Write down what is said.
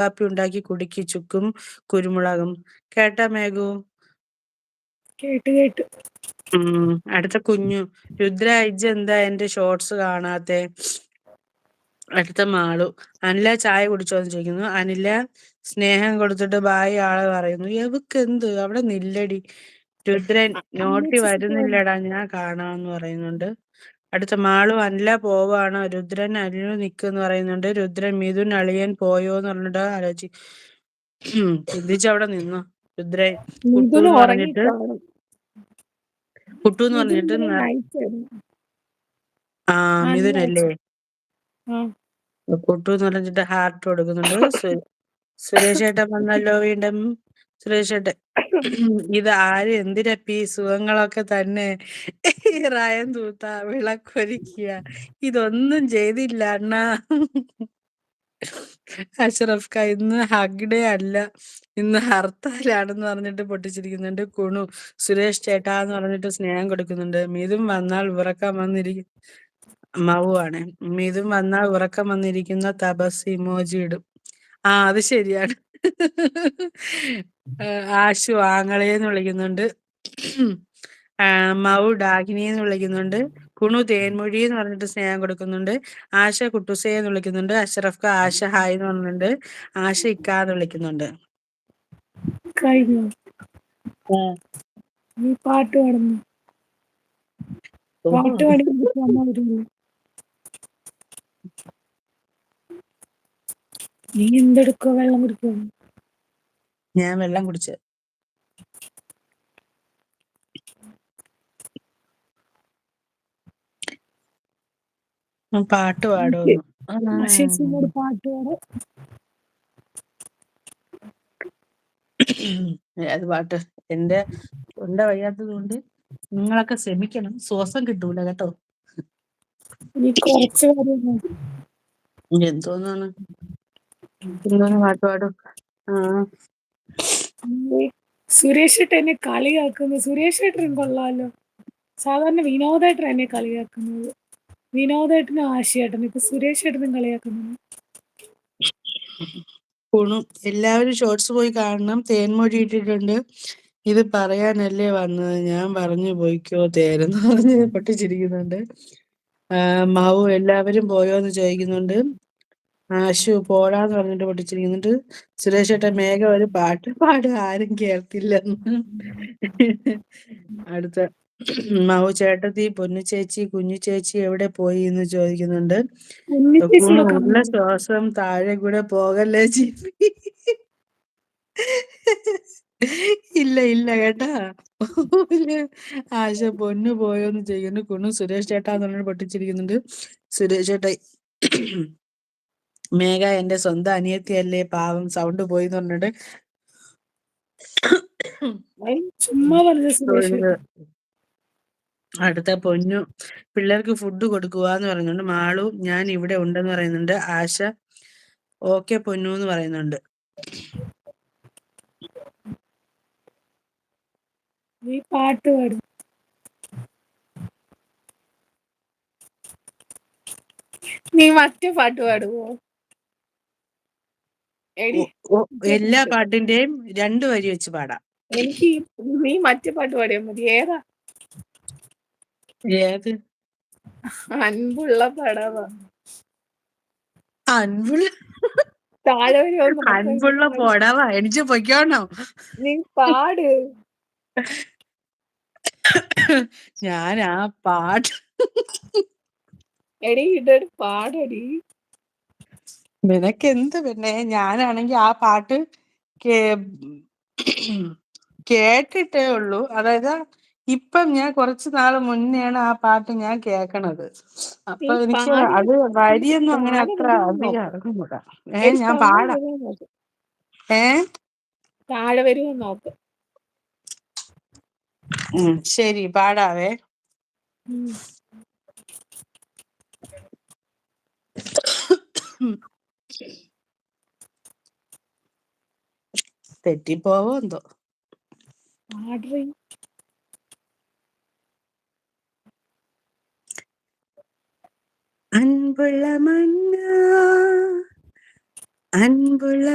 കാപ്പി ഉണ്ടാക്കി കുടിക്ക് ചുക്കും കുരുമുളകും. കേട്ടാ മേഘു? കേട്ട്. അടുത്ത കുഞ്ഞു. രുദ്ര ഇജ്ജ് എന്താ എന്റെ ഷോർട്സ് കാണാത്തെ? അടുത്ത മാളു. അനില ചായ കുടിച്ചോന്ന് ചോദിക്കുന്നു. അനില സ്നേഹം കൊടുത്തിട്ട് ബായി ആളെ പറയുന്നു. എവക്ക് എന്ത് അവിടെ നില്ലടി. രുദ്രൻ നോട്ടി വരുന്നില്ലടാ ഞാൻ കാണാന്ന് പറയുന്നുണ്ട്. അടുത്ത മാളു. അനില പോവാണോ? രുദ്രൻ അനിലു നിക്കെന്ന് പറയുന്നുണ്ട്. രുദ്രൻ മിഥുൻ അളിയൻ പോയോന്ന് പറഞ്ഞിട്ട് ആലോചി ചിന്തിച്ചവിടെ നിന്നു. രുദ്രൻ മിഥുന് കുട്ടൂന്ന് പറഞ്ഞിട്ട് ഉറങ്ങിക്കാണും. കുട്ടൂന്ന് മിഥുൻ പറഞ്ഞിട്ട് ഇന്നലെ night ആയിരുന്നു. മിഥുനല്ലേ? ആ. കുട്ടൂന്ന് പറഞ്ഞിട്ട് ഹാർട്ട് കൊടുക്കുന്നുണ്ട്. സുരേഷ് ഏട്ടൻ വന്നല്ലോ വീണ്ടും. സുരേഷ് ഏട്ടൻ ഇത് ആര് എന്തിനപ്പി സുഖങ്ങളൊക്കെ തന്നെ. റയൻ തൂത്ത വിളക്കൊരുക്കിയ ഇതൊന്നും ചെയ്തില്ല അണ്ണാ. അഷറഫ് ഖാൻ ഇന്ന് ഹഗ് ഡേ അല്ല, ഇന്ന് ഹർത്താലാണെന്ന് പറഞ്ഞിട്ട് പൊട്ടിച്ചിരിക്കുന്നുണ്ട്. കുണു. സുരേഷ് ചേട്ടാന്ന് പറഞ്ഞിട്ട് സ്നേഹം കൊടുക്കുന്നുണ്ട്. മിഥുൻ വന്നാൽ ഉറക്കം വന്നിരിക്കും. മവുവാണ്. മിഥുൻ വന്നാൽ ഉറക്കം വന്നിരിക്കുന്ന തപസ് ഇമോജി ഇടും. അത് ശരിയാണ്. ആശു ആങ്ങളേന്ന് വിളിക്കുന്നുണ്ട്. മവു ഡാഗിനിന്ന് വിളിക്കുന്നുണ്ട്. കുണു തേൻമൊഴി എന്ന് പറഞ്ഞിട്ട് സ്നേഹം കൊടുക്കുന്നുണ്ട്. ആശ കുട്ടുസേ എന്ന് വിളിക്കുന്നുണ്ട്. അഷറഫ് ഖാൻ ആശ ഹായ് എന്ന് പറഞ്ഞിട്ടുണ്ട്. ആശ ഇക്കാന്ന് വിളിക്കുന്നുണ്ട്. കഴിഞ്ഞു. നീ പാട്ട് പാടുന്നു. പാട്ട് പാടി നീ എന്തെടുക്കോ? വെള്ളം കുടിക്കോ? ഞാൻ വെള്ളം കുടിച്ച്. പാട്ട് പാടുന്നു. ചേച്ചിനോട് പാട്ട് പാടാം. ഏത് പാട്ട്? എന്റെ തൊണ്ട വയ്യാത്തത് കൊണ്ട് നിങ്ങളൊക്കെ ക്ഷമിക്കണം. ശ്വാസം കിട്ടൂല കേട്ടോ. നീ കുറച്ച് എന്തോന്നാണ് പാട്ട് പാടും. സുരേഷ് ഏട്ടൻ എന്നെ കളിയാക്കുന്നു. സുരേഷ് ഏട്ടനും കൊള്ളാലോ. സാധാരണ വിനോദേട്ടൻ എന്നെ കളിയാക്കുന്നത്. വിനോദേട്ടനും ആശയേട്ടനും. ഇപ്പൊ സുരേഷ് ഏട്ടനും കളിയാക്കുന്നു. കുണു. എല്ലാവരും ഷോർട്സ് പോയി കാണണം. തേൻമൊഴി ഇട്ടിട്ടുണ്ട്. ഇത് പറയാനല്ലേ വന്നത്, ഞാൻ പറഞ്ഞു പോയിക്കോ തേരെന്ന് പറഞ്ഞ് പൊട്ടിച്ചിരിക്കുന്നുണ്ട്. മാവു. എല്ലാവരും പോയോന്ന് ചോദിക്കുന്നുണ്ട്. ആശു പോടാന്ന് പറഞ്ഞിട്ട് പൊട്ടിച്ചിരിക്കുന്നുണ്ട്. സുരേഷ് ഏട്ടൻ മേഘ ഒരു പാട്ട് പാട് ആരും കേൾക്കില്ലെന്ന്. അടുത്ത മാവു. ചേട്ടത്തി പൊന്നു ചേച്ചി കുഞ്ഞു ചേച്ചി എവിടെ പോയി എന്ന് ചോദിക്കുന്നുണ്ട്. കുണു. ഉള്ള ശ്വാസം താഴെ കൂടെ പോകല്ലേ ജിപ്പി. ഇല്ല കേട്ടാ. ആശ പൊന്നു പോയോന്ന് ചെയ്യുന്നു. കുണു. സുരേഷ് ചേട്ടാന്ന് പറഞ്ഞിട്ട് പൊട്ടിച്ചിരിക്കുന്നുണ്ട്. സുരേഷ് ചേട്ടാ. മേഘ എന്റെ സ്വന്തം അനിയത്തിയല്ലേ പാവം സൗണ്ട് പോയിന്ന് പറഞ്ഞിട്ട് ചുമ്മാ പറഞ്ഞ സുരേഷ്. അടുത്ത പൊന്നു. പിള്ളേർക്ക് ഫുഡ് കൊടുക്കുവാന്ന് പറയുന്നുണ്ട്. മാളു. ഞാൻ ഇവിടെ ഉണ്ടെന്ന് പറയുന്നുണ്ട്. ആശ ഓക്കെ പൊന്നു എന്ന് പറയുന്നുണ്ട്. നീ പാട്ട് പാടും. നീ മറ്റേ പാട്ട് പാടുവോ? എല്ലാ പാട്ടിന്റെയും 2 വരി വെച്ച് പാടാം. എനിക്ക് നീ മറ്റേ പാട്ട് പാടിയാ മതി. ഏതാ? ഏത്? അൻപുള്ള പടവ. അൻപുള്ള താഴെ അൻപുള്ള പൊടവ. എനിക്ക് പൊയ്ക്കോണോ? നീ പാട്. ഞാൻ ആ പാട്ട് എടി ഇതൊരു പാടടി. നിനക്കെന്ത് പിന്നെ? ഞാനാണെങ്കി ആ പാട്ട് കേട്ടിട്ടേ ഉള്ളൂ. അതായത് ഇപ്പം ഞാൻ കുറച്ച് നാള് മുന്നെയാണ് ആ പാട്ട് ഞാൻ കേക്കണത്. അപ്പൊ എനിക്ക് അത് വരിയൊന്നും അങ്ങനെ അത്ര അധികം അറിഞ്ഞൂടാ. ഞാൻ പാടാം. താഴെ വരുമോ നോക്ക്. ശരി പാടാവേ. തെറ്റിപ്പോവോ എന്തോ. അൻപുള്ള മന്ന അൻപുള്ള